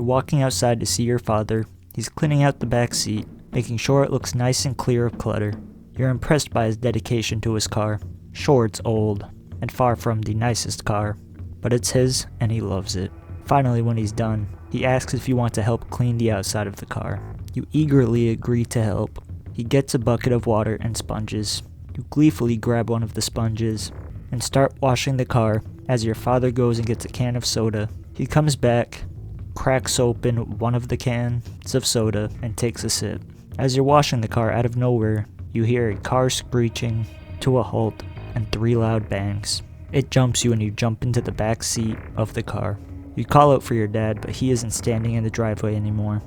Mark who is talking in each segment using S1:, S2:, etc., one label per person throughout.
S1: You're walking outside to see your father. He's cleaning out the back seat, making sure it looks nice and clear of clutter. You're impressed by his dedication to his car. Sure, it's old, and far from the nicest car, but it's his, and he loves it. Finally, when he's done, he asks if you want to help clean the outside of the car. You eagerly agree to help. He gets a bucket of water and sponges. You gleefully grab one of the sponges and start washing the car as your father goes and gets a can of soda. He comes back, cracks open one of the cans of soda, and takes a sip. As you're washing the car, out of nowhere, you hear a car screeching to a halt and 3 loud bangs. It jumps you and you jump into the back seat of the car. You call out for your dad, but he isn't standing in the driveway anymore.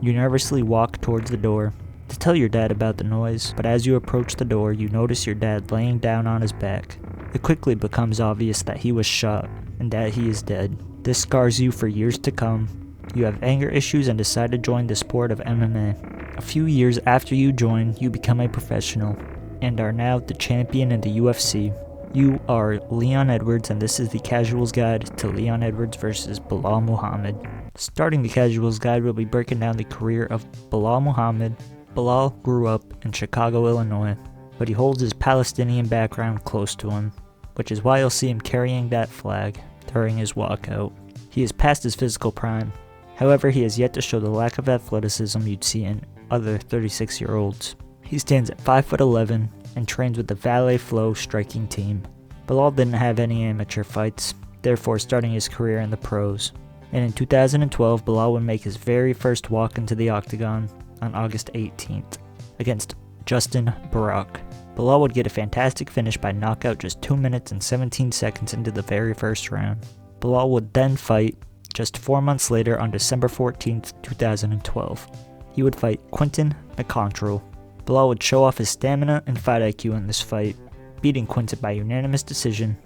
S1: You nervously walk towards the door to tell your dad about the noise, but as you approach the door, you notice your dad laying down on his back. It quickly becomes obvious that he was shot and that he is dead. This scars you for years to come. You have anger issues and decide to join the sport of MMA. A few years after you join, you become a professional and are now the champion in the UFC. You are Leon Edwards, and this is the Casuals Guide to Leon Edwards versus Belal Muhammad. Starting the Casuals Guide, we'll be breaking down the career of Belal Muhammad. Belal grew up in Chicago, Illinois, but he holds his Palestinian background close to him, which is why you'll see him carrying that flag during his walkout. He is past his physical prime. However, he has yet to show the lack of athleticism you'd see in other 36-year-olds. He stands at 5'11" and trains with the Valet Flow striking team. Belal didn't have any amateur fights, therefore starting his career in the pros. And in 2012, Belal would make his very first walk into the octagon on August 18th against Justin Barak. Belal would get a fantastic finish by knockout just 2 minutes and 17 seconds into the very first round. Belal would then fight just 4 months later on December 14th, 2012. He would fight Quinton McContrell. Belal would show off his stamina and fight IQ in this fight, beating Quinton by unanimous decision.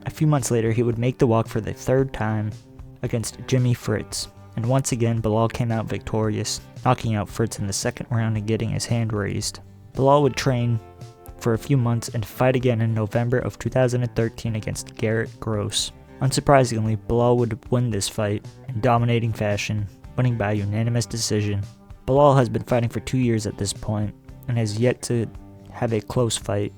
S1: A few months later, he would make the walk for the 3rd time against Jimmy Fritz, and once again Belal came out victorious, knocking out Fritz in the 2nd round and getting his hand raised. Belal would train for a few months and fight again in November of 2013 against Garrett Gross. Unsurprisingly, Belal would win this fight in dominating fashion, winning by unanimous decision. Belal has been fighting for 2 years at this point, and has yet to have a close fight.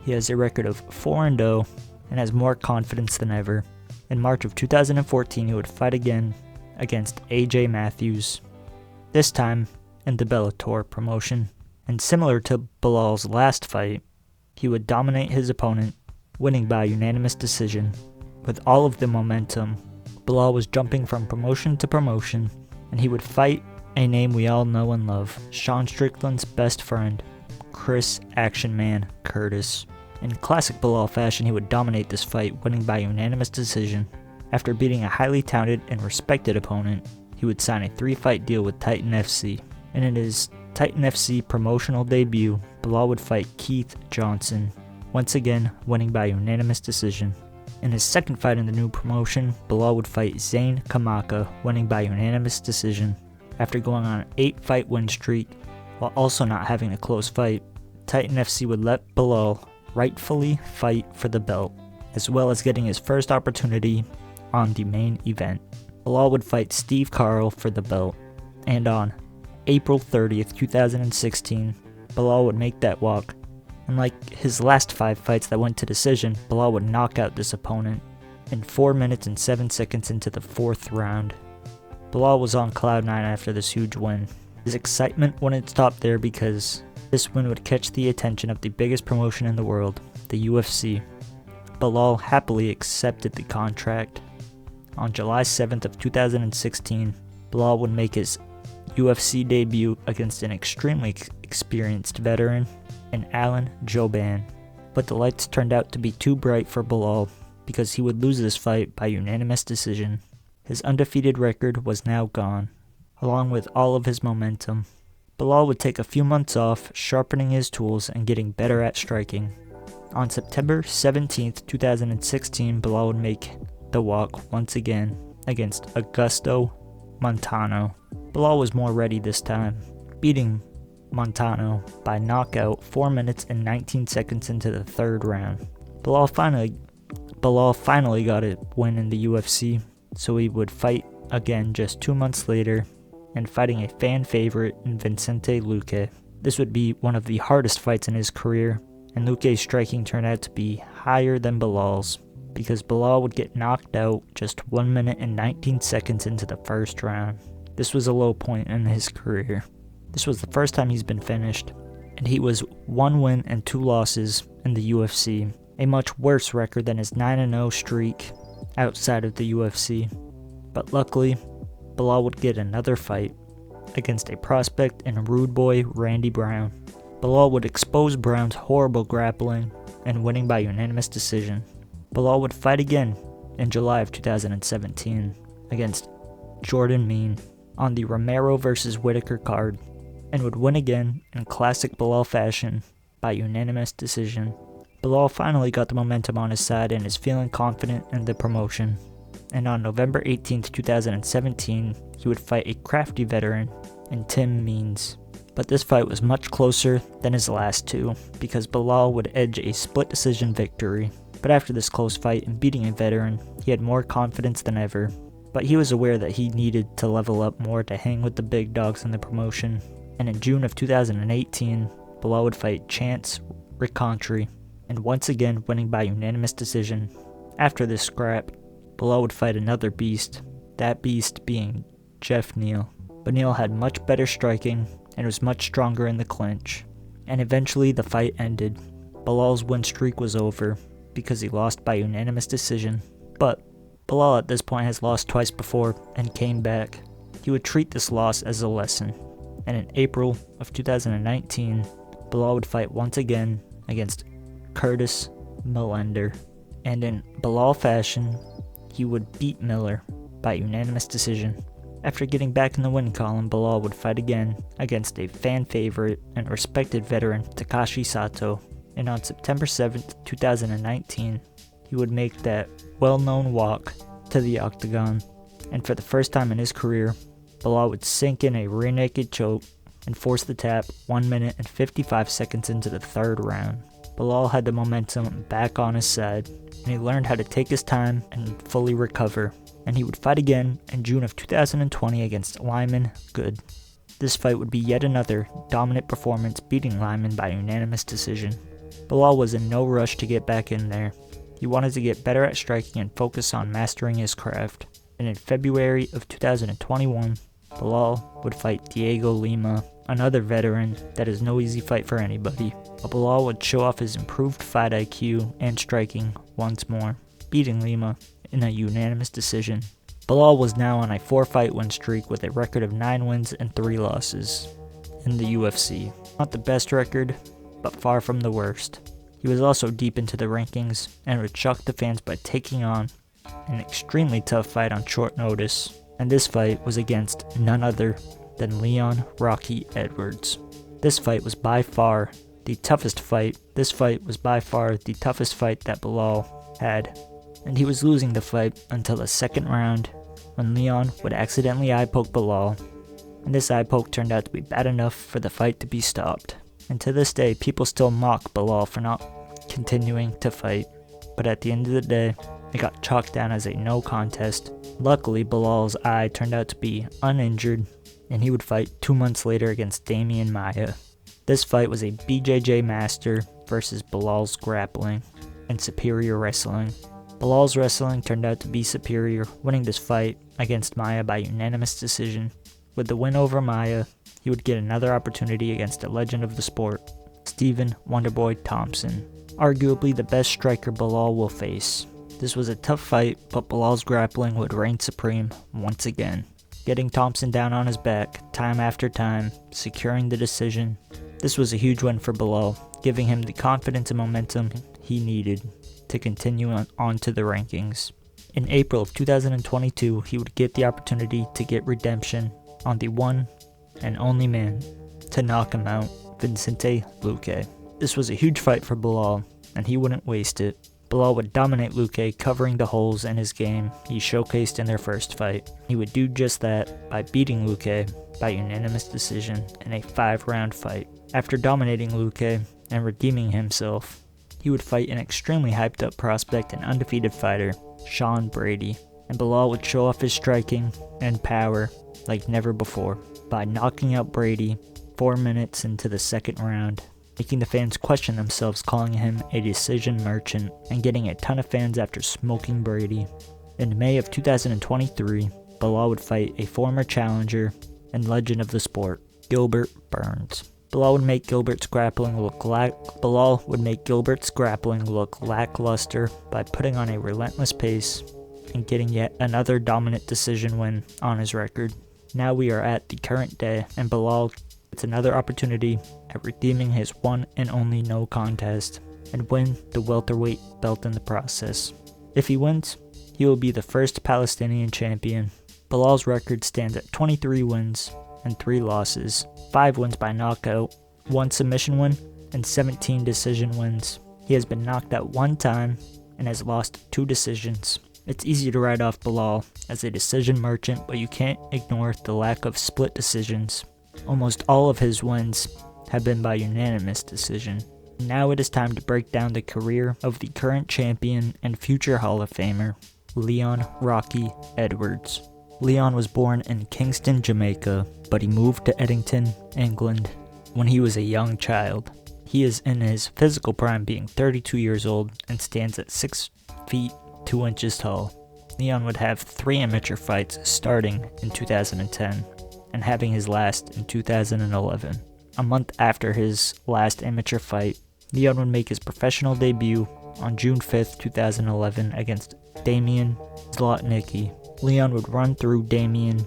S1: He has a record of 4-0 and has more confidence than ever. In March of 2014, he would fight again against AJ Matthews, this time in the Bellator promotion. And similar to Belal's last fight, he would dominate his opponent, winning by unanimous decision. With all of the momentum, Belal was jumping from promotion to promotion, and he would fight a name we all know and love, Sean Strickland's best friend, Chris Action Man Curtis. In classic Belal fashion, he would dominate this fight, winning by unanimous decision. After beating a highly talented and respected opponent, he would sign a 3-fight deal with Titan FC. And in his Titan FC promotional debut, Belal would fight Keith Johnson, once again winning by unanimous decision. In his 2nd fight in the new promotion, Belal would fight Zane Kamaka, winning by unanimous decision. After going on an 8-fight win streak, while also not having a close fight, Titan FC would let Belal rightfully fight for the belt, as well as getting his first opportunity on the main event. Belal would fight Steve Carl for the belt, and on April 30th, 2016, Belal would make that walk, and like his last 5 fights that went to decision, Belal would knock out this opponent in 4 minutes and 7 seconds into the 4th round. Belal was on cloud 9 after this huge win. His excitement wouldn't stop there because this win would catch the attention of the biggest promotion in the world, the UFC. Belal happily accepted the contract. On July 7th of 2016, Belal would make his UFC debut against an extremely experienced veteran in Alan Jouban. But the lights turned out to be too bright for Belal because he would lose this fight by unanimous decision. His undefeated record was now gone, along with all of his momentum. Belal would take a few months off, sharpening his tools and getting better at striking. On September 17th, 2016, Belal would make the walk once again against Augusto Montano. Belal was more ready this time, beating Montano by knockout 4 minutes and 19 seconds into the 3rd round. Belal finally got a win in the UFC, so he would fight again just 2 months later and fighting a fan favorite in Vicente Luque. This would be one of the hardest fights in his career, and Luque's striking turned out to be higher than Belal's, because Belal would get knocked out just 1 minute and 19 seconds into the first round. This was a low point in his career. This was the first time he's been finished, and he was 1 win and 2 losses in the UFC, a much worse record than his 9-0 streak outside of the UFC. But luckily, Belal would get another fight against a prospect and rude boy Randy Brown. Belal would expose Brown's horrible grappling and winning by unanimous decision. Belal would fight again in July of 2017 against Jordan Mein on the Romero vs. Whitaker card, and would win again in classic Belal fashion by unanimous decision. Belal finally got the momentum on his side and is feeling confident in the promotion. And on November 18, 2017, he would fight a crafty veteran in Tim Means. But this fight was much closer than his last two, because Belal would edge a split decision victory. But after this close fight and beating a veteran, he had more confidence than ever. But he was aware that he needed to level up more to hang with the big dogs in the promotion. And in June of 2018, Belal would fight Chance Ricontri, and once again winning by unanimous decision. After this scrap, Belal would fight another beast, that beast being Jeff Neal. But Neal had much better striking and was much stronger in the clinch. And eventually the fight ended. Belal's win streak was over because he lost by unanimous decision. But Belal at this point has lost twice before and came back. He would treat this loss as a lesson. And in April of 2019, Belal would fight once again against Curtis Millender. And in Belal fashion, he would beat Miller by unanimous decision. After getting back in the win column, Belal would fight again against a fan favorite and respected veteran, Takashi Sato. And on September 7th, 2019, he would make that well-known walk to the octagon. And for the first time in his career, Belal would sink in a rear naked choke and force the tap 1 minute and 55 seconds into the third round. Belal had the momentum back on his side, and he learned how to take his time and fully recover. And he would fight again in June of 2020 against Lyman Good. This fight would be yet another dominant performance, beating Lyman by unanimous decision. Belal was in no rush to get back in there. He wanted to get better at striking and focus on mastering his craft. And in February of 2021, Belal would fight Diego Lima, another veteran that is no easy fight for anybody. But Belal would show off his improved fight IQ and striking once more, beating Lima in a unanimous decision. Belal was now on a 4-fight win streak with a record of 9 wins and 3 losses in the UFC. Not the best record, but far from the worst. He was also deep into the rankings and would shock the fans by taking on an extremely tough fight on short notice, and this fight was against none other than Leon Rocky Edwards. This fight was by far the toughest fight. This fight was by far the toughest fight that Belal had, and he was losing the fight until the second round when Leon would accidentally eye poke Belal, and this eye poke turned out to be bad enough for the fight to be stopped. And to this day, people still mock Belal for not continuing to fight, but at the end of the day, it got chalked down as a no contest. Luckily, Belal's eye turned out to be uninjured, and he would fight 2 months later against Damian Maia. This fight was a BJJ master versus Belal's grappling and superior wrestling. Belal's wrestling turned out to be superior, winning this fight against Maia by unanimous decision. With the win over Maia, he would get another opportunity against a legend of the sport, Stephen Wonderboy Thompson, arguably the best striker Belal will face. This was a tough fight, but Belal's grappling would reign supreme once again, getting Thompson down on his back time after time, securing the decision. This was a huge win for Belal, giving him the confidence and momentum he needed to continue on to the rankings. In April of 2022, he would get the opportunity to get redemption on the one and only man to knock him out, Vicente Luque. This was a huge fight for Belal, and he wouldn't waste it. Belal would dominate Luque, covering the holes in his game he showcased in their first fight. He would do just that by beating Luque by unanimous decision in a 5-round fight. After dominating Luque and redeeming himself, he would fight an extremely hyped up prospect and undefeated fighter, Sean Brady. and Belal would show off his striking and power like never before by knocking out Brady 4 minutes into the second round, making the fans question themselves, calling him a decision merchant, and getting a ton of fans after smoking Brady. In May of 2023, Belal would fight a former challenger and legend of the sport, Gilbert Burns. Belal would make Gilbert's grappling look lackluster by putting on a relentless pace and getting yet another dominant decision win on his record. Now we are at the current day, and Belal gets another opportunity at redeeming his one and only no contest and win the welterweight belt in the process. If he wins, he will be the first Palestinian champion. Belal's record stands at 23 wins and 3 losses, 5 wins by knockout, 1 submission win, and 17 decision wins. He has been knocked out 1 time and has lost 2 decisions. It's easy to write off Belal as a decision merchant, but you can't ignore the lack of split decisions. Almost all of his wins have been by unanimous decision. Now it is time to break down the career of the current champion and future Hall of Famer, Leon "Rocky" Edwards. Leon was born in Kingston, Jamaica, but he moved to Eddington, England, when he was a young child. He is in his physical prime, being 32 years old, and stands at 6 feet 2 inches tall. Leon would have 3 amateur fights starting in 2010 and having his last in 2011. A month after his last amateur fight, Leon would make his professional debut on June 5th, 2011 against Damian Zlotnicki. Leon would run through Damian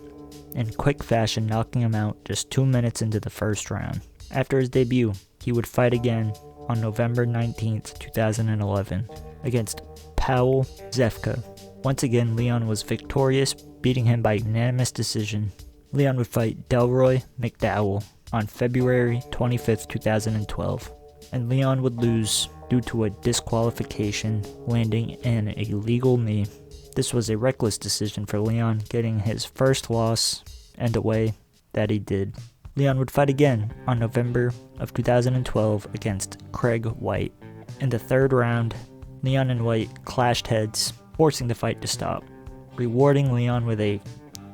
S1: in quick fashion, knocking him out just 2 minutes into the first round. After his debut, he would fight again on November 19th, 2011 against Paul Zefka. Once again, Leon was victorious, beating him by unanimous decision. Leon would fight Delroy McDowell on February 25th, 2012, and Leon would lose due to a disqualification, landing in a legal knee. This was a reckless decision for Leon, getting his first loss and a way that he did. Leon would fight again on November of 2012 against Craig White. In the third round, Leon and White clashed heads, forcing the fight to stop, rewarding Leon with a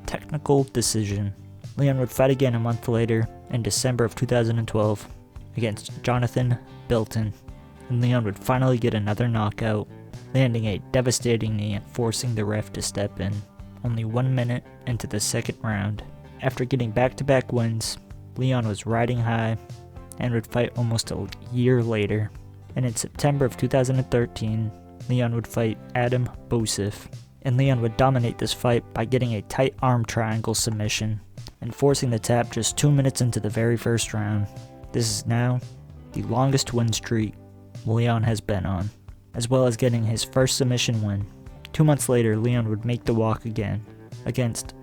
S1: technical decision. Leon would fight again a month later in December of 2012 against Jonathan Bilton, and Leon would finally get another knockout, landing a devastating knee and forcing the ref to step in, only 1 minute into the second round. After getting back-to-back wins, Leon was riding high and would fight almost a year later. And in September of 2013, Leon would fight Adam Bosif, and Leon would dominate this fight by getting a tight arm triangle submission and forcing the tap just 2 minutes into the very first round. This is now the longest win streak Leon has been on, as well as getting his first submission win. 2 months later, Leon would make the walk again against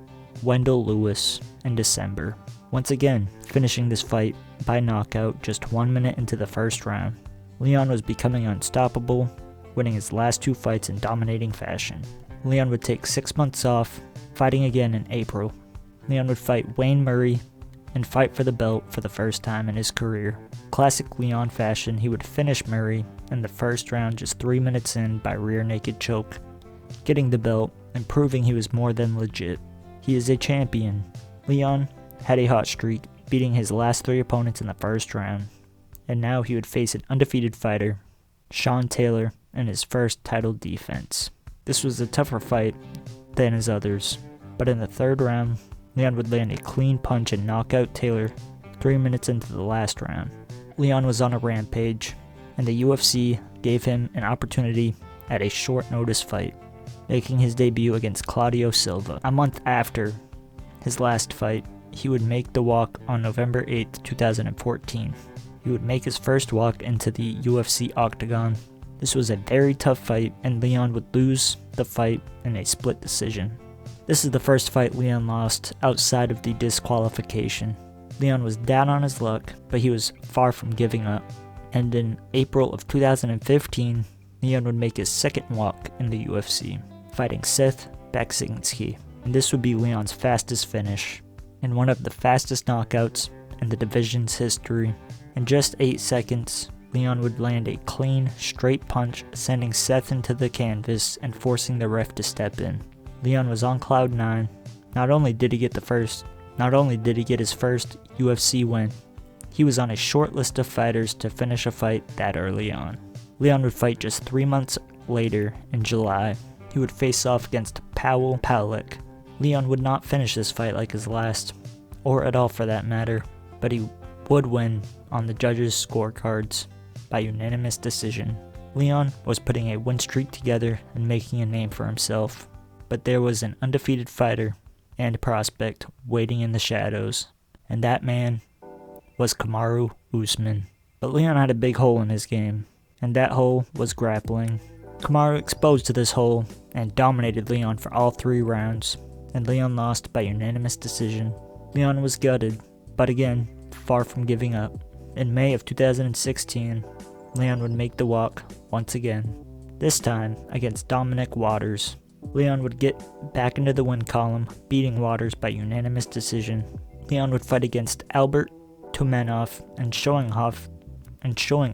S1: Wendell Lewis in December, once again finishing this fight by knockout just 1 minute into the first round. Leon was becoming unstoppable, winning his last 2 fights in dominating fashion. Leon would take 6 months off, fighting again in April. Leon would fight Wayne Murray and fight for the belt for the first time in his career. Classic Leon fashion, he would finish Murray in the first round just 3 minutes in by rear naked choke, getting the belt and proving he was more than legit. He is a champion. Leon had a hot streak, beating his last 3 opponents in the first round, and now he would face an undefeated fighter, Sean Taylor, in his first title defense. This was a tougher fight than his others, but in the third round, Leon would land a clean punch and knock out Taylor 3 minutes into the last round. Leon was on a rampage, and the UFC gave him an opportunity at a short notice fight, making his debut against Claudio Silva. A month after his last fight, he would make the walk on November 8th, 2014. He would make his first walk into the UFC octagon. This was a very tough fight, and Leon would lose the fight in a split decision. This is the first fight Leon lost outside of the disqualification. Leon was down on his luck, but he was far from giving up. And in April of 2015, Leon would make his second walk in the UFC, fighting Seth Baksinski. And this would be Leon's fastest finish, and one of the fastest knockouts in the division's history. In just 8 seconds, Leon would land a clean, straight punch, sending Seth into the canvas and forcing the ref to step in. Leon was on cloud 9. Not only did he get his first UFC win, he was on a short list of fighters to finish a fight that early on. Leon would fight just 3 months later in July. He would face off against Paweł Pawlik. Leon would not finish this fight like his last, or at all for that matter, but he would win on the judges' scorecards by unanimous decision. Leon was putting a win streak together and making a name for himself, but there was an undefeated fighter and prospect waiting in the shadows, and that man was Kamaru Usman. But Leon had a big hole in his game, and that hole was grappling. Kamaru exposed to this hole and dominated Leon for all 3 rounds, and Leon lost by unanimous decision. Leon was gutted, but again, far from giving up. In May of 2016, Leon would make the walk once again, this time against Dominic Waters. Leon would get back into the win column, beating Waters by unanimous decision. Leon would fight against Albert Tumenov and showing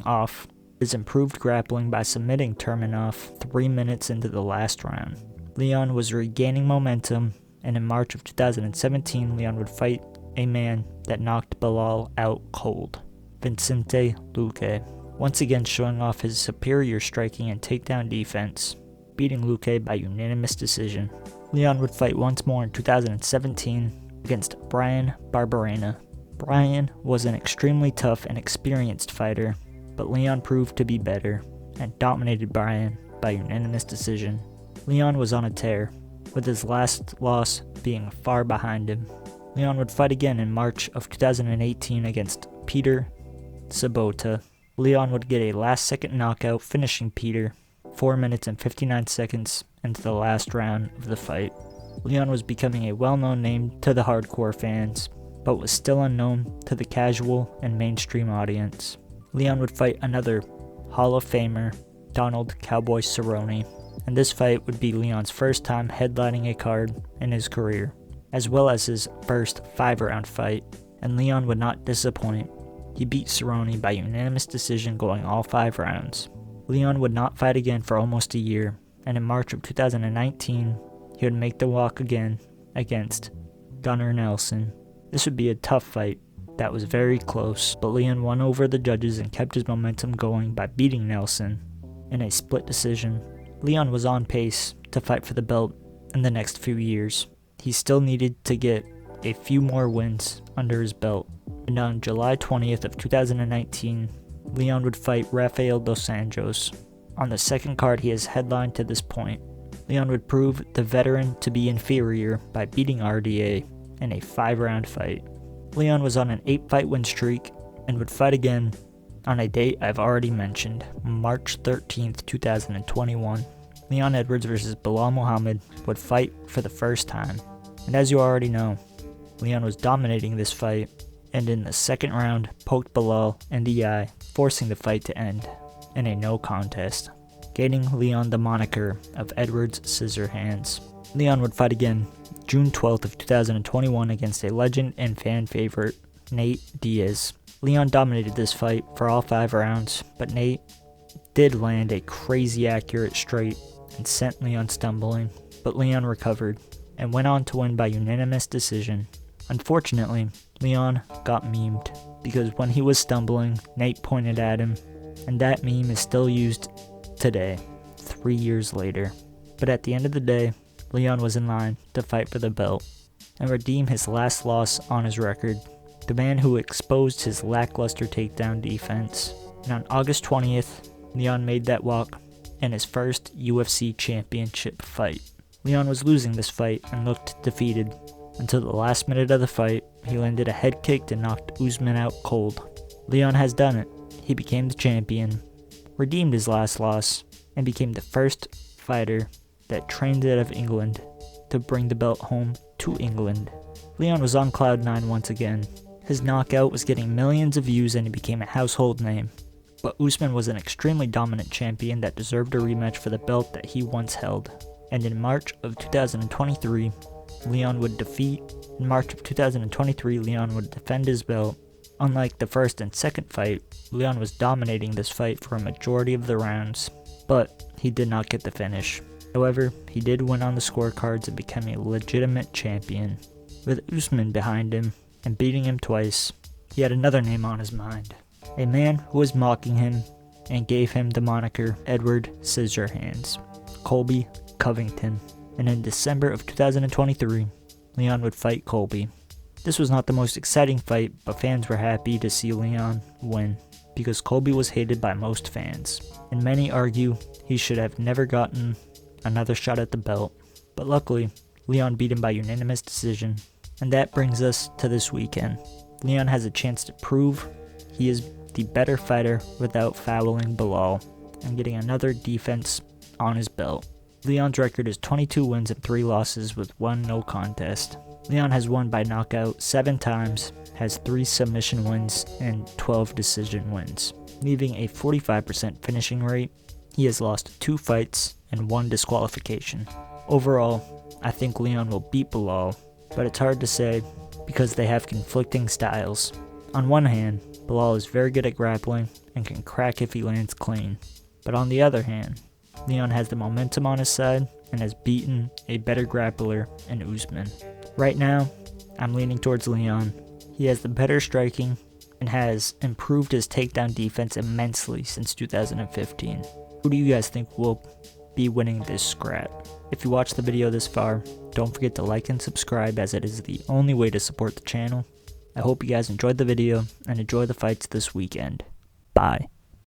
S1: off his improved grappling by submitting Tumenov 3 minutes into the last round. Leon was regaining momentum, and in March of 2017, Leon would fight a man that knocked Belal out cold, Vicente Luque, once again showing off his superior striking and takedown defense, beating Luque by unanimous decision. Leon would fight once more in 2017 against Brian Barberena. Brian was an extremely tough and experienced fighter, but Leon proved to be better and dominated Brian by unanimous decision. Leon was on a tear, with his last loss being far behind him. Leon would fight again in March of 2018 against Peter Sabota. Leon would get a last-second knockout, finishing Peter 4 minutes and 59 seconds into the last round of the fight. Leon was becoming a well-known name to the hardcore fans, but was still unknown to the casual and mainstream audience. Leon would fight another Hall of Famer, Donald Cowboy Cerrone, and this fight would be Leon's first time headlining a card in his career, as well as his first 5-round fight, and Leon would not disappoint. He beat Cerrone by unanimous decision going all 5 rounds. Leon would not fight again for almost a year, and in March of 2019, he would make the walk again against Gunnar Nelson. This would be a tough fight that was very close, but Leon won over the judges and kept his momentum going by beating Nelson in a split decision. Leon was on pace to fight for the belt in the next few years. He still needed to get a few more wins under his belt, and on July 20th of 2019, Leon would fight Rafael dos Anjos. On the second card he has headlined to this point, Leon would prove the veteran to be inferior by beating RDA in a 5-round fight. Leon was on an 8-fight win streak and would fight again on a date I've already mentioned, March 13th, 2021. Leon Edwards vs. Belal Muhammad would fight for the first time, and as you already know, Leon was dominating this fight, and in the second round poked Belal in the eye, forcing the fight to end in a no contest, gaining Leon the moniker of Edwards Scissorhands. Leon would fight again June 12th of 2021 against a legend and fan favorite, Nate Diaz. Leon dominated this fight for all 5 rounds, but Nate did land a crazy accurate straight and sent Leon stumbling, but Leon recovered and went on to win by unanimous decision. Unfortunately, Leon got memed because when he was stumbling, Nate pointed at him, and that meme is still used today, 3 years later. But at the end of the day, Leon was in line to fight for the belt and redeem his last loss on his record, the man who exposed his lackluster takedown defense. And on August 20th, Leon made that walk in his first UFC championship fight. Leon was losing this fight and looked defeated until the last minute of the fight. He landed a head kick that knocked Usman out cold. Leon has done it. He became the champion, redeemed his last loss, and became the first fighter that trained out of England to bring the belt home to England. Leon was on cloud 9 once again. His knockout was getting millions of views and he became a household name. But Usman was an extremely dominant champion that deserved a rematch for the belt that he once held. And in March of 2023, Leon would defend his belt. Unlike the first and second fight, Leon was dominating this fight for a majority of the rounds, but he did not get the finish. However, he did win on the scorecards and become a legitimate champion. With Usman behind him and beating him twice, he had another name on his mind. A man who was mocking him and gave him the moniker Edward Scissorhands, Colby Covington. And in December of 2023, Leon would fight Colby. This was not the most exciting fight, but fans were happy to see Leon win because Colby was hated by most fans, and many argue he should have never gotten another shot at the belt. But luckily, Leon beat him by unanimous decision. And that brings us to this weekend. Leon has a chance to prove he is the better fighter without fouling Belal and getting another defense on his belt. Leon's record is 22 wins and 3 losses with 1 no contest. Leon has won by knockout 7 times, has 3 submission wins and 12 decision wins, leaving a 45% finishing rate. He has lost 2 fights and 1 disqualification. Overall, I think Leon will beat Belal, but it's hard to say because they have conflicting styles. On one hand, Belal is very good at grappling and can crack if he lands clean, but on the other hand, Leon has the momentum on his side and has beaten a better grappler in Usman. Right now, I'm leaning towards Leon. He has the better striking and has improved his takedown defense immensely since 2015. Who do you guys think will be winning this scrap? If you watched the video this far, don't forget to like and subscribe as it is the only way to support the channel. I hope you guys enjoyed the video and enjoy the fights this weekend. Bye.